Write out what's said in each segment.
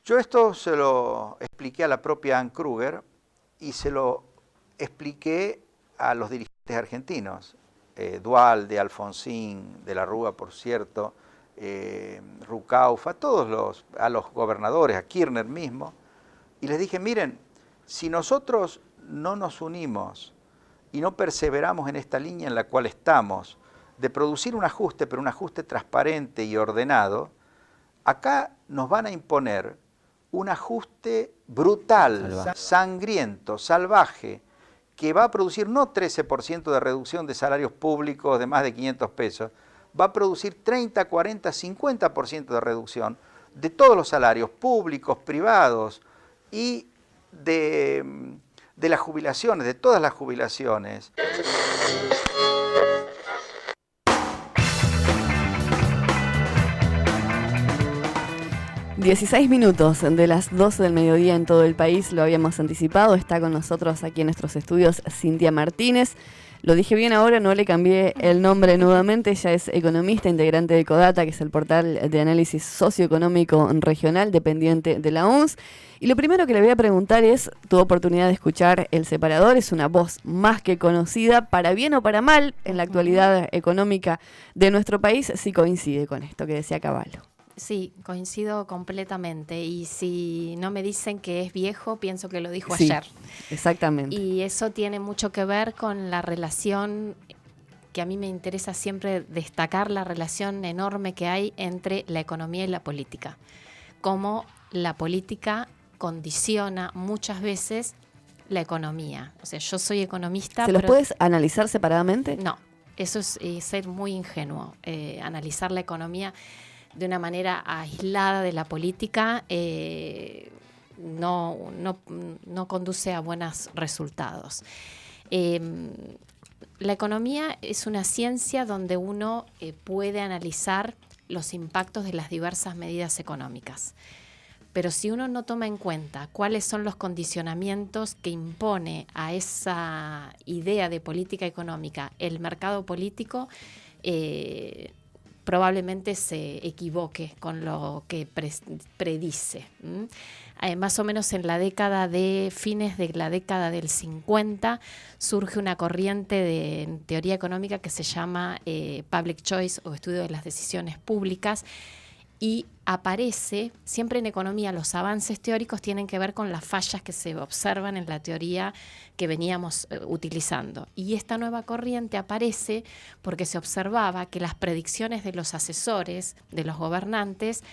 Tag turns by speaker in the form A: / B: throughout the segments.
A: Yo esto se lo expliqué a la propia Ann Kruger y se lo expliqué a los dirigentes argentinos, Duhalde, Alfonsín, de la Rúa, por cierto, Rucauf, a los gobernadores, a Kirchner mismo, y les dije, miren, si nosotros no nos unimos y no perseveramos en esta línea en la cual estamos, de producir un ajuste, pero un ajuste transparente y ordenado, acá nos van a imponer un ajuste brutal, sangriento, salvaje, que va a producir no 13% de reducción de salarios públicos de más de 500 pesos, va a producir 30, 40, 50% de reducción de todos los salarios públicos, privados y de las jubilaciones, de todas las jubilaciones.
B: 16 minutos de las 12 del mediodía en todo el país, lo habíamos anticipado. Está con nosotros aquí en nuestros estudios Cintia Martínez. Lo dije bien ahora, no le cambié el nombre nuevamente. Ella es economista, integrante de Ecodata, que es el portal de análisis socioeconómico regional dependiente de la ONS. Y lo primero que le voy a preguntar es, tuvo oportunidad de escuchar El Separador, es una voz más que conocida, para bien o para mal, en la actualidad económica de nuestro país, si coincide con esto que decía Cavallo.
C: Sí, coincido completamente. Y si no me dicen que es viejo, pienso que lo dijo
B: Sí,
C: ayer.
B: Exactamente.
C: Y eso tiene mucho que ver con la relación, que a mí me interesa siempre destacar, la relación enorme que hay entre la economía y la política. Cómo la política condiciona muchas veces la economía. O sea, yo soy economista.
B: ¿Se los puedes analizar separadamente?
C: No, eso es ser muy ingenuo. Analizar la economía de una manera aislada de la política no conduce a buenos resultados. La economía es una ciencia donde uno puede analizar los impactos de las diversas medidas económicas. Pero si uno no toma en cuenta cuáles son los condicionamientos que impone a esa idea de política económica el mercado político, probablemente se equivoque con lo que predice. Más o menos en la fines de la década del 50 surge una corriente de teoría económica que se llama Public Choice, o estudio de las decisiones públicas, y aparece, siempre en economía los avances teóricos tienen que ver con las fallas que se observan en la teoría que veníamos utilizando. Y esta nueva corriente aparece porque se observaba que las predicciones de los asesores, de los gobernantes,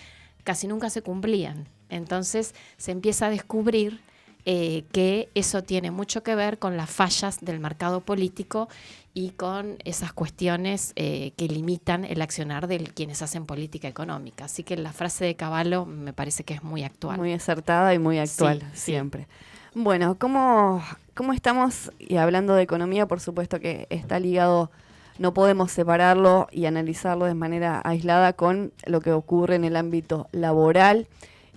C: casi nunca se cumplían. Entonces se empieza a descubrir que eso tiene mucho que ver con las fallas del mercado político y con esas cuestiones que limitan el accionar de quienes hacen política económica. Así que la frase de Cavallo me parece que es muy actual.
B: Muy acertada y muy actual, sí, siempre. Sí. Bueno, ¿cómo estamos? Y hablando de economía, por supuesto que está ligado, no podemos separarlo y analizarlo de manera aislada con lo que ocurre en el ámbito laboral.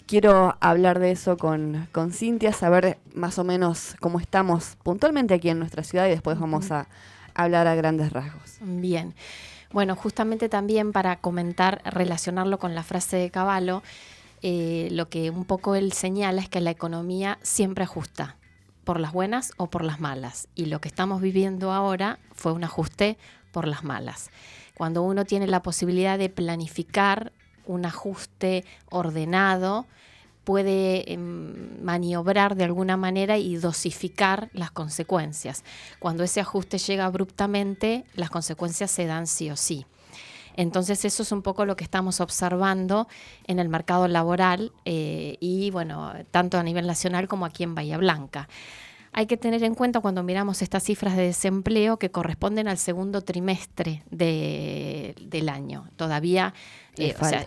B: Quiero hablar de eso con Cintia, saber más o menos cómo estamos puntualmente aquí en nuestra ciudad y después vamos a hablar a grandes rasgos.
C: Bien. Bueno, justamente también para comentar, relacionarlo con la frase de Cavallo, lo que un poco él señala es que la economía siempre ajusta, por las buenas o por las malas. Y lo que estamos viviendo ahora fue un ajuste por las malas. Cuando uno tiene la posibilidad de planificar un ajuste ordenado, puede maniobrar de alguna manera y dosificar las consecuencias. Cuando ese ajuste llega abruptamente, las consecuencias se dan sí o sí. Entonces eso es un poco lo que estamos observando en el mercado laboral y bueno, tanto a nivel nacional como aquí en Bahía Blanca. Hay que tener en cuenta cuando miramos estas cifras de desempleo que corresponden al segundo trimestre del año. Todavía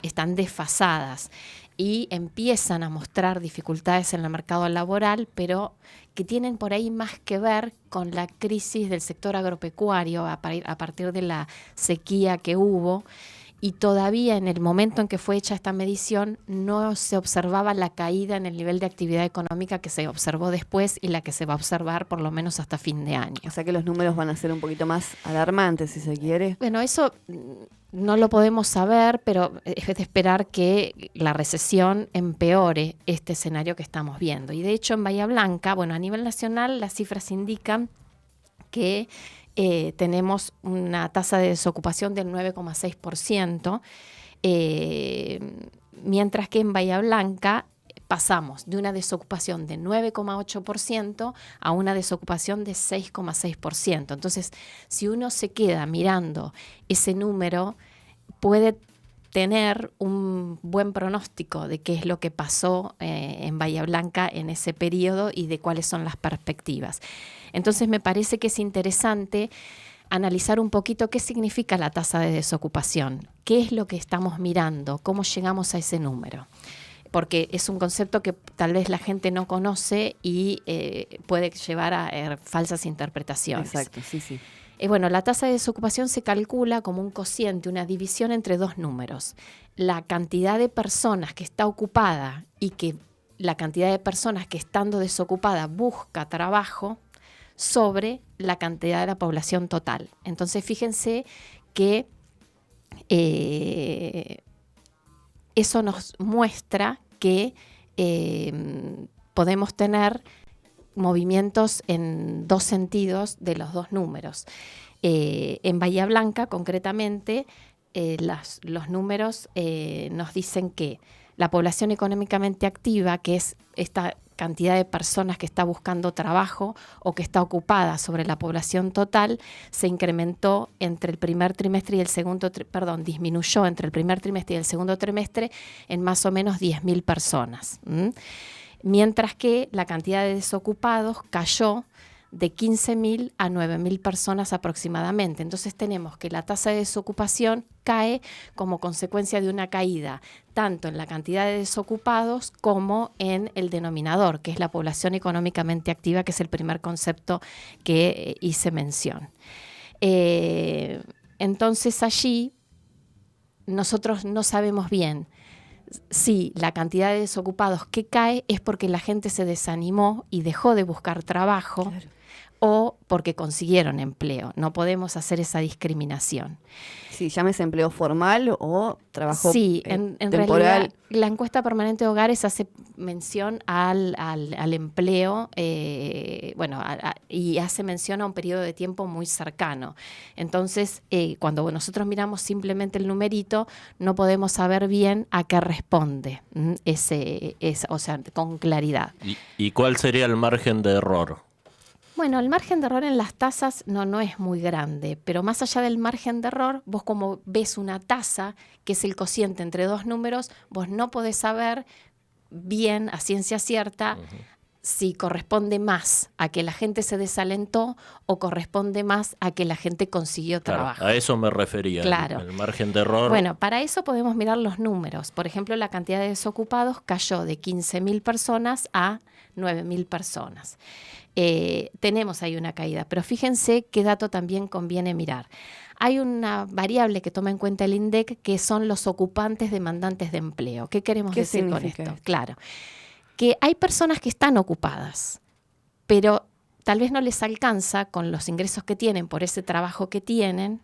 C: están desfasadas y empiezan a mostrar dificultades en el mercado laboral, pero que tienen por ahí más que ver con la crisis del sector agropecuario a partir de la sequía que hubo y todavía en el momento en que fue hecha esta medición no se observaba la caída en el nivel de actividad económica que se observó después y la que se va a observar por lo menos hasta fin de año.
B: O sea que los números van a ser un poquito más alarmantes, si se quiere.
C: Bueno, eso no lo podemos saber, pero es de esperar que la recesión empeore este escenario que estamos viendo. Y de hecho en Bahía Blanca, bueno, a nivel nacional las cifras indican que tenemos una tasa de desocupación del 9,6%, mientras que en Bahía Blanca pasamos de una desocupación de 9,8% a una desocupación de 6,6%. Entonces, si uno se queda mirando ese número, puede tener un buen pronóstico de qué es lo que pasó en Bahía Blanca en ese periodo y de cuáles son las perspectivas. Entonces me parece que es interesante analizar un poquito qué significa la tasa de desocupación, qué es lo que estamos mirando, cómo llegamos a ese número. Porque es un concepto que tal vez la gente no conoce y puede llevar a falsas interpretaciones.
B: Exacto, sí, sí.
C: Bueno, la tasa de desocupación se calcula como un cociente, una división entre dos números. La cantidad de personas que está ocupada y que la cantidad de personas que estando desocupada busca trabajo sobre la cantidad de la población total. Entonces, fíjense que eso nos muestra que podemos tener movimientos en dos sentidos de los dos números. En Bahía Blanca, concretamente, los números nos dicen que la población económicamente activa, que es esta cantidad de personas que está buscando trabajo o que está ocupada sobre la población total, se incrementó entre el primer trimestre y el segundo, disminuyó entre el primer trimestre y el segundo trimestre en más o menos 10.000 personas. Mientras que la cantidad de desocupados cayó de 15.000 a 9.000 personas aproximadamente. Entonces tenemos que la tasa de desocupación cae como consecuencia de una caída tanto en la cantidad de desocupados como en el denominador, que es la población económicamente activa, que es el primer concepto que hice mención. Entonces allí nosotros no sabemos bien si la cantidad de desocupados que cae es porque la gente se desanimó y dejó de buscar trabajo, claro, o porque consiguieron empleo. No podemos hacer esa discriminación.
B: Sí, llámese empleo formal o trabajo
C: en
B: temporal.
C: Realidad, la encuesta permanente de hogares hace mención al empleo, y hace mención a un periodo de tiempo muy cercano. Entonces, cuando nosotros miramos simplemente el numerito, no podemos saber bien a qué responde, con claridad.
D: ¿Y cuál sería el margen de error?
C: Bueno, el margen de error en las tasas no es muy grande, pero más allá del margen de error, vos como ves una tasa, que es el cociente entre dos números, vos no podés saber bien, a ciencia cierta, si corresponde más a que la gente se desalentó o corresponde más a que la gente consiguió trabajo.
D: Claro, a eso me refería,
C: claro.
D: El margen de error.
C: Bueno, para eso podemos mirar los números. Por ejemplo, la cantidad de desocupados cayó de 15.000 personas a 9.000 personas. Tenemos ahí una caída, pero fíjense qué dato también conviene mirar. Hay una variable que toma en cuenta el INDEC, que son los ocupantes demandantes de empleo. ¿Qué queremos decir con esto? Claro, que hay personas que están ocupadas, pero tal vez no les alcanza con los ingresos que tienen por ese trabajo que tienen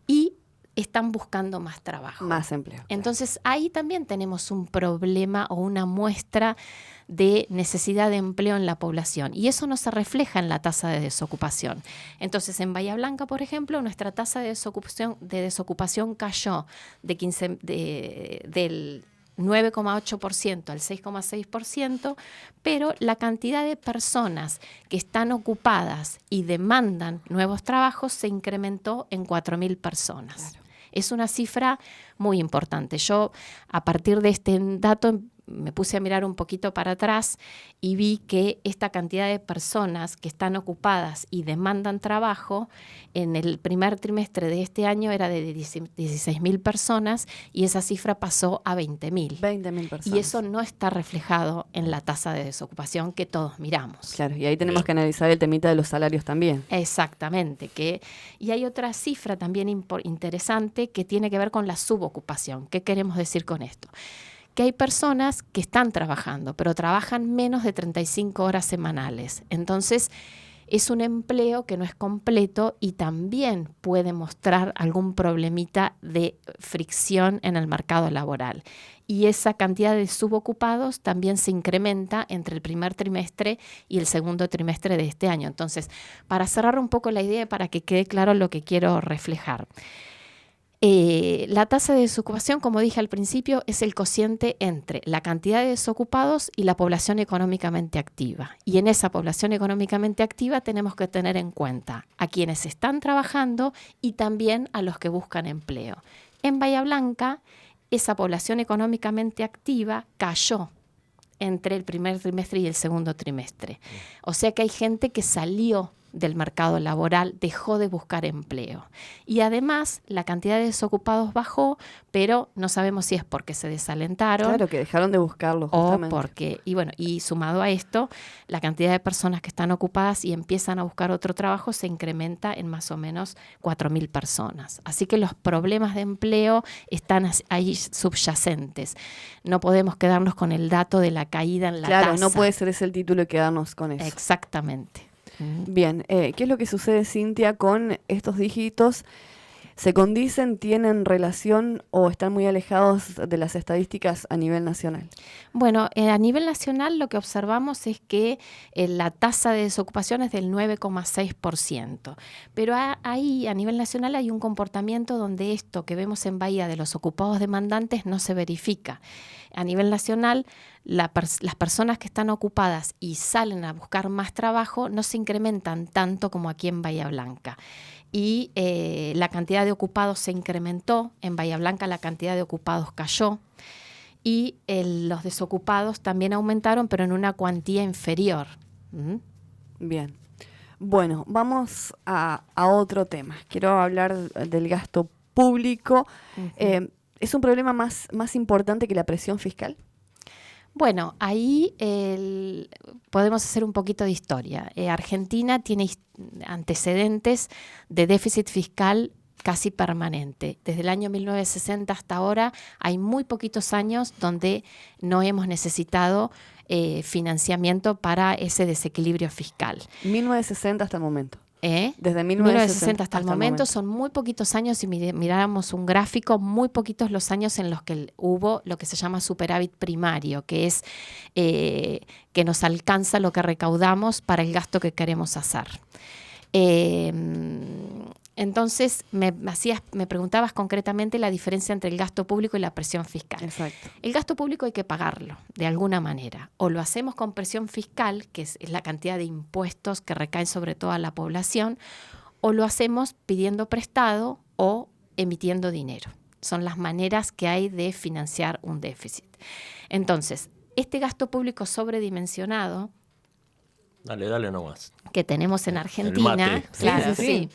C: y están buscando más trabajo.
B: Más empleo.
C: Entonces ahí también tenemos un problema o una muestra de necesidad de empleo en la población y eso no se refleja en la tasa de desocupación. Entonces en Bahía Blanca, por ejemplo, nuestra tasa de desocupación cayó del 9,8% al 6,6%, pero la cantidad de personas que están ocupadas y demandan nuevos trabajos se incrementó en 4.000 personas. Claro. Es una cifra muy importante. Yo, a partir de este dato, me puse a mirar un poquito para atrás y vi que esta cantidad de personas que están ocupadas y demandan trabajo en el primer trimestre de este año era de 16.000 personas y esa cifra pasó a 20.000.
B: 20.000 personas.
C: Y eso no está reflejado en la tasa de desocupación que todos miramos.
B: Claro, y ahí tenemos que analizar el temita de los salarios también.
C: Exactamente. Y hay otra cifra también interesante que tiene que ver con la subocupación. ¿Qué queremos decir con esto? Que hay personas que están trabajando, pero trabajan menos de 35 horas semanales. Entonces, es un empleo que no es completo y también puede mostrar algún problemita de fricción en el mercado laboral. Y esa cantidad de subocupados también se incrementa entre el primer trimestre y el segundo trimestre de este año. Entonces, para cerrar un poco la idea, para que quede claro lo que quiero reflejar. La tasa de desocupación, como dije al principio, es el cociente entre la cantidad de desocupados y la población económicamente activa. Y en esa población económicamente activa tenemos que tener en cuenta a quienes están trabajando y también a los que buscan empleo. En Bahía Blanca, esa población económicamente activa cayó entre el primer trimestre y el segundo trimestre. O sea que hay gente que salió del mercado laboral, dejó de buscar empleo. Y además, la cantidad de desocupados bajó, pero no sabemos si es porque se desalentaron.
B: Claro, que dejaron de buscarlo justamente.
C: O porque, y sumado a esto, la cantidad de personas que están ocupadas y empiezan a buscar otro trabajo se incrementa en más o menos 4.000 personas. Así que los problemas de empleo están ahí subyacentes. No podemos quedarnos con el dato de la caída en la tasa.
B: Claro, no puede ser ese el título y quedarnos con eso.
C: Exactamente.
B: Bien, ¿qué es lo que sucede, Cintia, con estos dígitos? ¿Se condicen, tienen relación o están muy alejados de las estadísticas a nivel nacional?
C: Bueno, a nivel nacional lo que observamos es que la tasa de desocupación es del 9,6%. Pero ahí, a nivel nacional, hay un comportamiento donde esto que vemos en Bahía de los ocupados demandantes no se verifica. A nivel nacional, las personas que están ocupadas y salen a buscar más trabajo no se incrementan tanto como aquí en Bahía Blanca. Y la cantidad de ocupados se incrementó, en Bahía Blanca la cantidad de ocupados cayó y los desocupados también aumentaron, pero en una cuantía inferior.
B: Bien. Bueno, vamos a otro tema. Quiero hablar del gasto público.
C: Uh-huh.
B: ¿Es un problema más importante que la presión fiscal?
C: Bueno, ahí podemos hacer un poquito de historia. Argentina tiene antecedentes de déficit fiscal casi permanente. Desde el año 1960 hasta ahora hay muy poquitos años donde no hemos necesitado financiamiento para ese desequilibrio fiscal.
B: 1960 hasta el momento.
C: Desde 1960 hasta el momento son muy poquitos años. Si miráramos un gráfico, muy poquitos los años en los que hubo lo que se llama superávit primario, que es que nos alcanza lo que recaudamos para el gasto que queremos hacer. Entonces, me preguntabas concretamente la diferencia entre el gasto público y la presión fiscal.
B: Exacto.
C: El gasto público hay que pagarlo de alguna manera. O lo hacemos con presión fiscal, que es la cantidad de impuestos que recaen sobre toda la población, o lo hacemos pidiendo prestado o emitiendo dinero. Son las maneras que hay de financiar un déficit. Entonces, este gasto público sobredimensionado,
D: Dale nomás.
C: que tenemos en Argentina,
D: El mate.
C: claro, sí.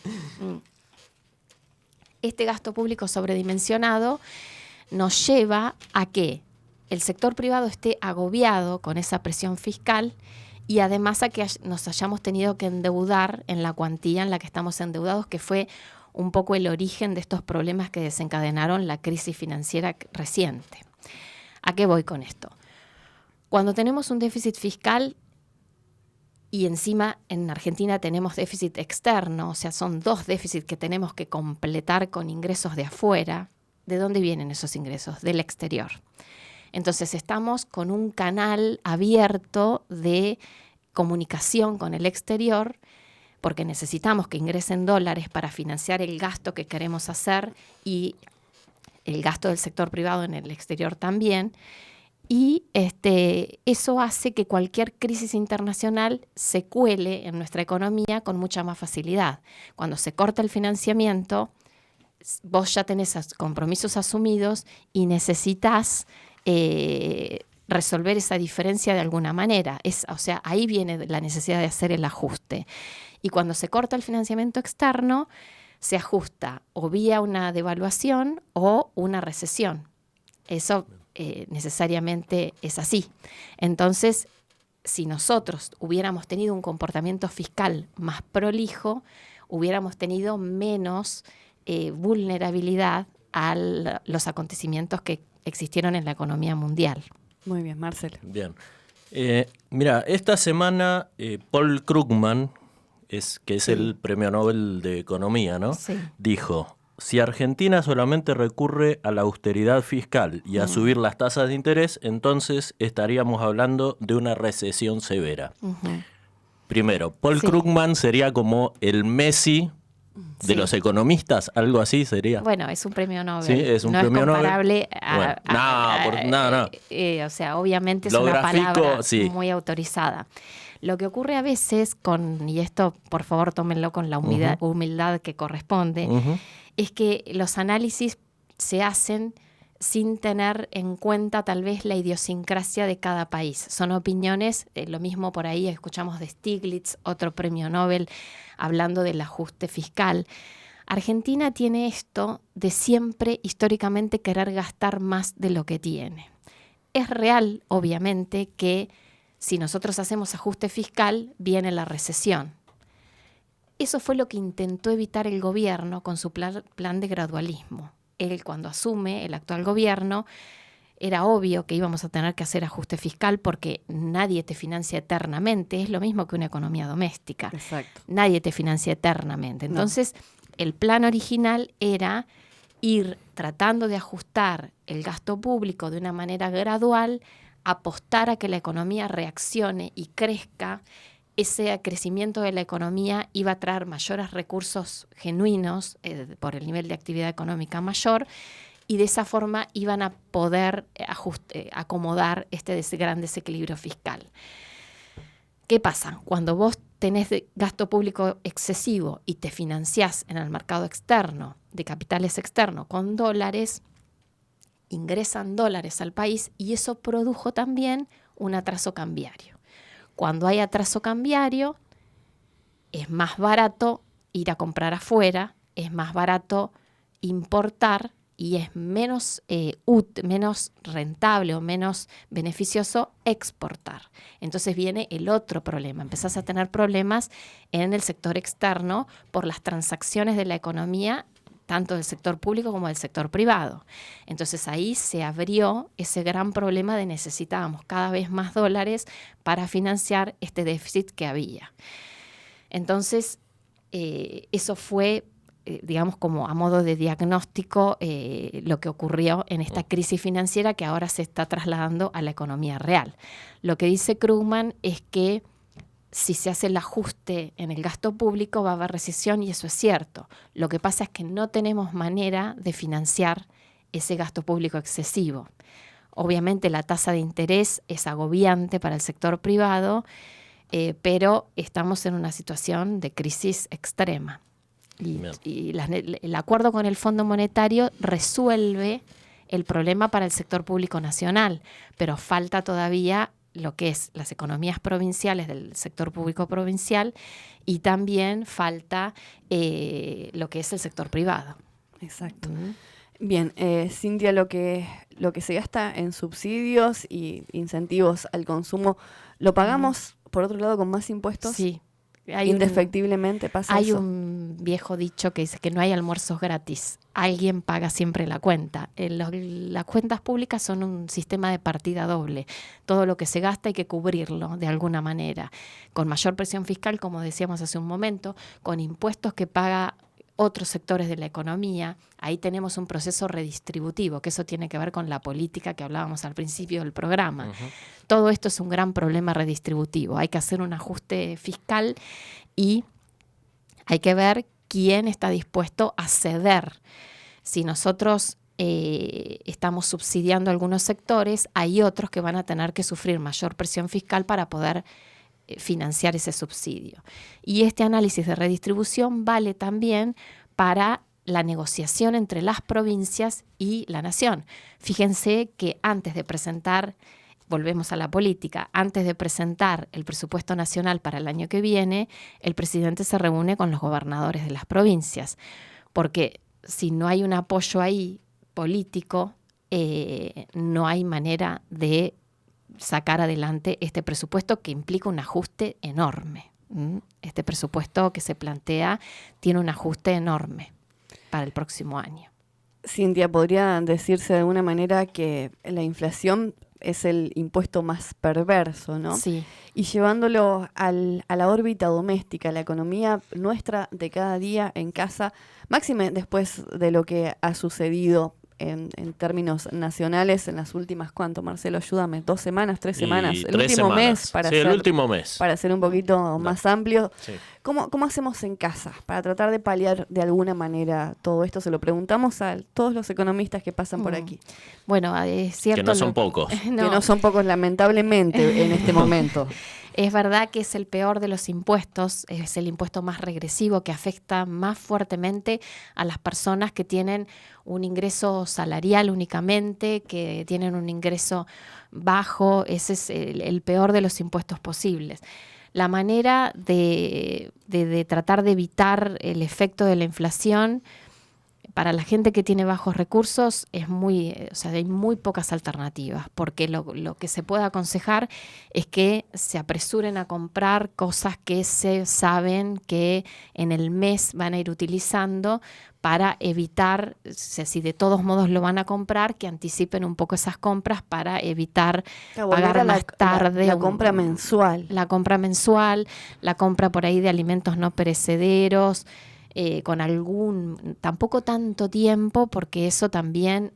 C: Este gasto público sobredimensionado nos lleva a que el sector privado esté agobiado con esa presión fiscal y además a que nos hayamos tenido que endeudar en la cuantía en la que estamos endeudados, que fue un poco el origen de estos problemas que desencadenaron la crisis financiera reciente. ¿A qué voy con esto? Cuando tenemos un déficit fiscal y encima en Argentina tenemos déficit externo, o sea, son dos déficits que tenemos que completar con ingresos de afuera. ¿De dónde vienen esos ingresos? Del exterior. Entonces estamos con un canal abierto de comunicación con el exterior porque necesitamos que ingresen dólares para financiar el gasto que queremos hacer y el gasto del sector privado en el exterior también. Y eso hace que cualquier crisis internacional se cuele en nuestra economía con mucha más facilidad. Cuando se corta el financiamiento, vos ya tenés compromisos asumidos y necesitas resolver esa diferencia de alguna manera. O sea, ahí viene la necesidad de hacer el ajuste. Y cuando se corta el financiamiento externo, se ajusta o vía una devaluación o una recesión. Eso necesariamente es así. Entonces, si nosotros hubiéramos tenido un comportamiento fiscal más prolijo, hubiéramos tenido menos vulnerabilidad a los acontecimientos que existieron en la economía mundial.
B: Muy bien, Marcelo.
D: Bien. Mira, esta semana Paul Krugman, que es el Premio Nobel de Economía, ¿no?
C: Sí.
D: Dijo, si Argentina solamente recurre a la austeridad fiscal y a subir las tasas de interés, entonces estaríamos hablando de una recesión severa.
C: Uh-huh.
D: Primero, Paul Krugman sería como el Messi de los economistas, algo así sería.
C: Bueno, es un premio Nobel.
D: Sí, es un premio Nobel.
C: No es comparable
D: no.
C: O sea, obviamente es
D: Lo
C: una
D: grafico,
C: palabra
D: sí.
C: muy autorizada. Lo que ocurre a veces y esto por favor tómenlo con la humildad que corresponde, es que los análisis se hacen sin tener en cuenta tal vez la idiosincrasia de cada país. Son opiniones, lo mismo por ahí escuchamos de Stiglitz, otro premio Nobel, hablando del ajuste fiscal. Argentina tiene esto de siempre históricamente querer gastar más de lo que tiene. Es real, obviamente, que si nosotros hacemos ajuste fiscal, viene la recesión. Eso fue lo que intentó evitar el gobierno con su plan de gradualismo. Él, cuando asume el actual gobierno, era obvio que íbamos a tener que hacer ajuste fiscal porque nadie te financia eternamente. Es lo mismo que una economía doméstica.
B: Exacto.
C: Nadie te financia eternamente. Entonces, el plan original era ir tratando de ajustar el gasto público de una manera gradual, apostar a que la economía reaccione y crezca. Ese crecimiento de la economía iba a traer mayores recursos genuinos por el nivel de actividad económica mayor, y de esa forma iban a poder acomodar este gran desequilibrio fiscal. ¿Qué pasa? Cuando vos tenés gasto público excesivo y te financiás en el mercado externo, de capitales externos, con dólares, ingresan dólares al país y eso produjo también un atraso cambiario. Cuando hay atraso cambiario, es más barato ir a comprar afuera, es más barato importar y es menos rentable o menos beneficioso exportar. Entonces viene el otro problema. Empezás a tener problemas en el sector externo por las transacciones de la economía, tanto del sector público como del sector privado. Entonces ahí se abrió ese gran problema de necesitábamos cada vez más dólares para financiar este déficit que había. Entonces eso fue, digamos, como a modo de diagnóstico lo que ocurrió en esta crisis financiera que ahora se está trasladando a la economía real. Lo que dice Krugman es que si se hace el ajuste en el gasto público va a haber recesión, y eso es cierto. Lo que pasa es que no tenemos manera de financiar ese gasto público excesivo. Obviamente la tasa de interés es agobiante para el sector privado, pero estamos en una situación de crisis extrema. Y el acuerdo con el Fondo Monetario resuelve el problema para el sector público nacional, pero falta todavía lo que es las economías provinciales del sector público provincial, y también falta lo que es el sector privado.
B: Exacto. Bien, Cintia, lo que se gasta en subsidios y incentivos al consumo, ¿lo pagamos, por otro lado, con más impuestos?
C: Sí.
B: Indefectiblemente pasa eso.
C: Hay un viejo dicho que dice que no hay almuerzos gratis. Alguien paga siempre la cuenta. Las cuentas públicas son un sistema de partida doble. Todo lo que se gasta hay que cubrirlo de alguna manera. Con mayor presión fiscal, como decíamos hace un momento, con impuestos que paga otros sectores de la economía. Ahí tenemos un proceso redistributivo, que eso tiene que ver con la política que hablábamos al principio del programa. Uh-huh. Todo esto es un gran problema redistributivo. Hay que hacer un ajuste fiscal y hay que ver quién está dispuesto a ceder. Si nosotros estamos subsidiando algunos sectores, hay otros que van a tener que sufrir mayor presión fiscal para poder financiar ese subsidio. Y este análisis de redistribución vale también para la negociación entre las provincias y la nación. Fíjense que antes de presentar volvemos a la política, antes de presentar el presupuesto nacional para el año que viene, el presidente se reúne con los gobernadores de las provincias, porque si no hay un apoyo ahí político, no hay manera de sacar adelante este presupuesto que implica un ajuste enorme. Este presupuesto que se plantea tiene un ajuste enorme para el próximo año.
B: Cintia, ¿podría decirse de alguna manera que la inflación es el impuesto más perverso, ¿no?
C: Sí.
B: Y llevándolo a la órbita doméstica, la economía nuestra de cada día en casa, máxime después de lo que ha sucedido en términos nacionales en las últimas, ¿cuánto, Marcelo? Ayúdame, 2 semanas, 3 semanas, el último mes, para ser un poquito más amplio.
D: Sí.
B: ¿Cómo hacemos en casa para tratar de paliar de alguna manera todo esto? Se lo preguntamos a todos los economistas que pasan por aquí.
C: Bueno, es cierto.
D: Que no son pocos.
B: Que no son pocos, lamentablemente, en este momento.
C: Es verdad que es el peor de los impuestos, es el impuesto más regresivo que afecta más fuertemente a las personas que tienen un ingreso salarial únicamente, que tienen un ingreso bajo. Ese es el peor de los impuestos posibles. La manera de tratar de evitar el efecto de la inflación para la gente que tiene bajos recursos hay muy pocas alternativas, porque lo que se puede aconsejar es que se apresuren a comprar cosas que se saben que en el mes van a ir utilizando para evitar, si de todos modos lo van a comprar, que anticipen un poco esas compras para evitar pagar más tarde.
B: La compra mensual.
C: La compra mensual, la compra por ahí de alimentos no perecederos, con tampoco tanto tiempo, porque eso también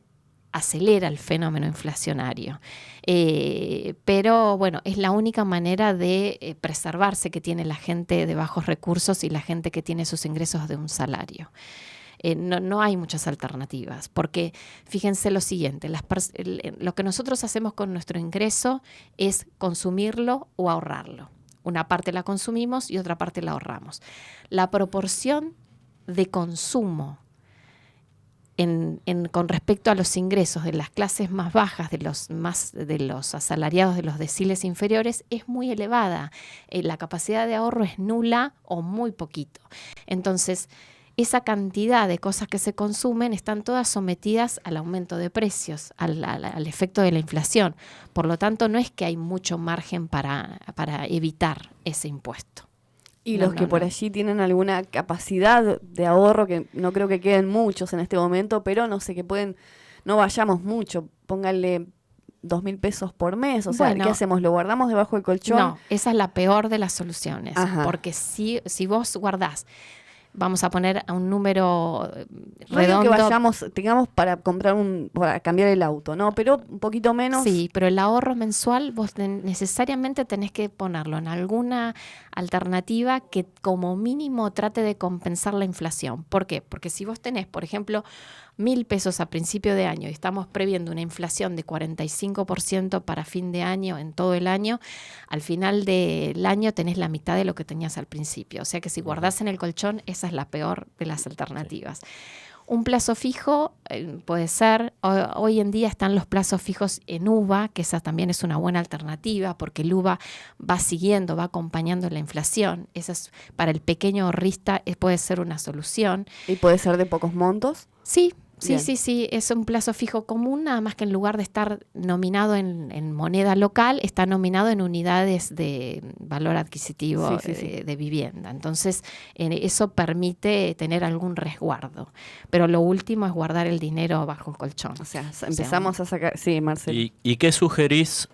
C: acelera el fenómeno inflacionario. Pero bueno, es la única manera de preservarse que tiene la gente de bajos recursos y la gente que tiene sus ingresos de un salario. No hay muchas alternativas, porque fíjense lo siguiente, lo que nosotros hacemos con nuestro ingreso es consumirlo o ahorrarlo. Una parte la consumimos y otra parte la ahorramos. La proporción de consumo con respecto a los ingresos de las clases más bajas, de los asalariados de los deciles inferiores, es muy elevada. La capacidad de ahorro es nula o muy poquito. Entonces, esa cantidad de cosas que se consumen están todas sometidas al aumento de precios, al efecto de la inflación. Por lo tanto, no es que hay mucho margen para evitar ese impuesto.
B: Y los que por allí tienen alguna capacidad de ahorro, que no creo que queden muchos en este momento, pero no sé, no vayamos mucho, pónganle 2.000 pesos por mes, o sea, ¿qué hacemos? ¿Lo guardamos debajo del colchón?
C: No, esa es la peor de las soluciones.
B: Ajá.
C: Porque si vos guardás, vamos a poner a un número
B: redondo.
C: No
B: que tengamos para para cambiar el auto, ¿no? Pero un poquito menos.
C: Sí, pero el ahorro mensual vos necesariamente tenés que ponerlo en alguna alternativa que como mínimo trate de compensar la inflación. ¿Por qué? Porque si vos tenés, por ejemplo, 1.000 pesos a principio de año y estamos previendo una inflación de 45% para fin de año en todo el año, al final del año tenés la mitad de lo que tenías al principio. O sea que si guardás en el colchón, esa es la peor de las alternativas. Un plazo fijo puede ser, hoy en día están los plazos fijos en UVA, que esa también es una buena alternativa porque el UVA va acompañando la inflación. Esa es, para el pequeño ahorrista puede ser una solución.
B: ¿Y puede ser de pocos montos?
C: Sí, es un plazo fijo común, nada más que en lugar de estar nominado en moneda local, está nominado en unidades de valor adquisitivo de vivienda. Entonces, eso permite tener algún resguardo. Pero lo último es guardar el dinero bajo el colchón.
B: O sea, empezamos a sacar... Sí, Marcelo.
D: ¿Y qué sugerís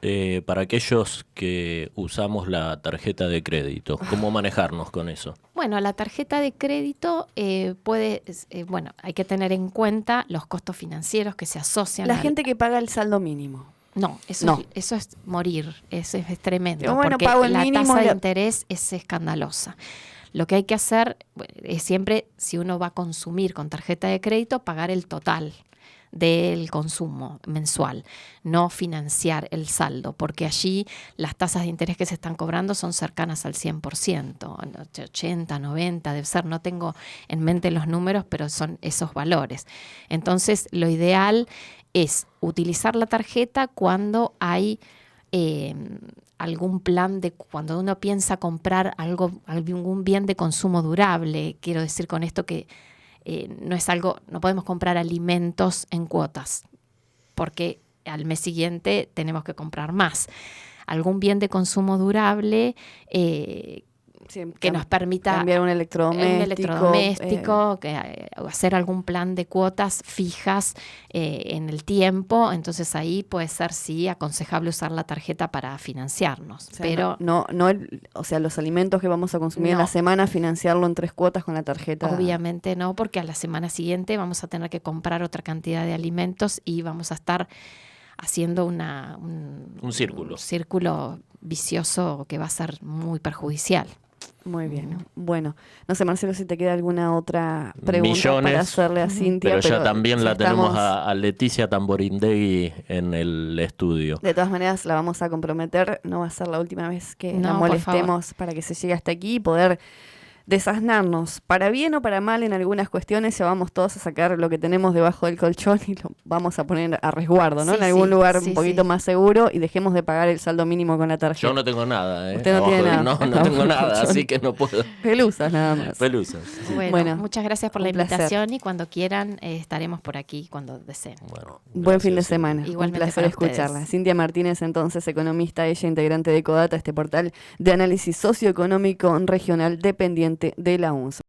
D: para aquellos que usamos la tarjeta de crédito? ¿Cómo manejarnos con eso?
C: Bueno, la tarjeta de crédito hay que tener en cuenta los costos financieros que se asocian.
B: La gente que paga el saldo mínimo.
C: No, eso es morir, eso es tremendo,
B: pero bueno,
C: porque
B: la
C: tasa de interés es escandalosa. Lo que hay que hacer es siempre, si uno va a consumir con tarjeta de crédito, pagar el total del consumo mensual, no financiar el saldo, porque allí las tasas de interés que se están cobrando son cercanas al 100%, 80, 90, debe ser, no tengo en mente los números, pero son esos valores. Entonces, lo ideal es utilizar la tarjeta cuando hay algún plan de cuando uno piensa comprar algún bien de consumo durable. Quiero decir con esto que no podemos comprar alimentos en cuotas, porque al mes siguiente tenemos que comprar más. Algún bien de consumo durable que nos permita
B: cambiar un electrodoméstico,
C: hacer algún plan de cuotas fijas en el tiempo. Entonces ahí puede ser sí aconsejable usar la tarjeta para financiarnos.
B: O sea,
C: pero
B: o sea, los alimentos que vamos a consumir en la semana, financiarlo en 3 cuotas con la tarjeta.
C: Obviamente no, porque a la semana siguiente vamos a tener que comprar otra cantidad de alimentos y vamos a estar haciendo un círculo vicioso que va a ser muy perjudicial.
B: Muy bien. Bueno, no sé, Marcelo, si te queda alguna otra pregunta para hacerle a Cintia.
D: Pero ya también la tenemos a Leticia Tamborindegui en el estudio.
B: De todas maneras, la vamos a comprometer. No va a ser la última vez que la molestemos para que se llegue hasta aquí y poder desasnarnos, para bien o para mal en algunas cuestiones. Ya vamos todos a sacar lo que tenemos debajo del colchón y lo vamos a poner a resguardo, ¿no? En algún lugar un poquito más seguro, y dejemos de pagar el saldo mínimo con la tarjeta.
D: Yo no tengo nada,
B: Usted no tiene nada.
D: No tengo nada, así que no puedo.
B: Pelusas nada más.
D: Pelusas. Sí.
C: Bueno, muchas gracias por la invitación
B: placer.
C: Y cuando quieran estaremos por aquí cuando deseen.
D: Bueno,
B: buen fin de semana.
C: Igualmente,
B: un placer escucharla. Cintia Martínez, entonces economista, ella integrante de Ecodata, este portal de análisis socioeconómico regional dependiente de la UNS.